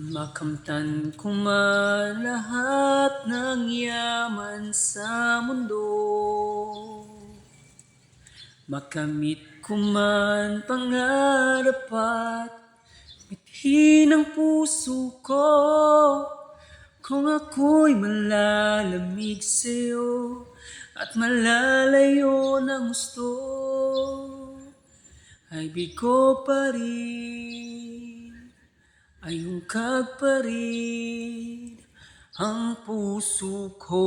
Makamtan ko man lahat ng yaman sa mundo, makamit ko man pangarap at mithi ng puso ko. Kung ako'y malalamig sa'yo at malalayo ng gusto, ay bigo pa rin, ay hungkag pa rin ang puso ko.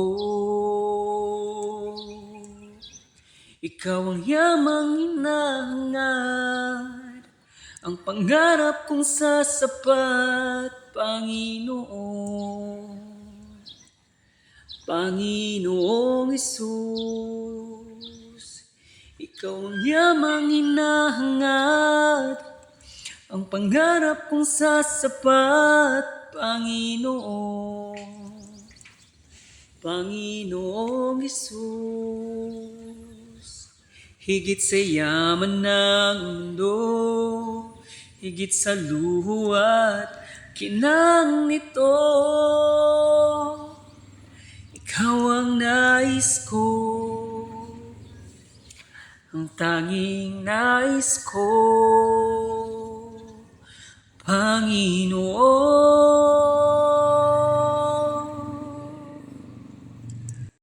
Ikaw ang yamang hinahangad, ang pangarap kong sasapat, Panginoon. Panginoong Hesus, ikaw ang yamang hinahangad, ang pangarap kong sasapat, Panginoon. Panginoong Hesus, higit sa yaman ng mundo, higit sa luho at kinang nito, ikaw ang nais ko, ang tanging nais ko, Panginoon.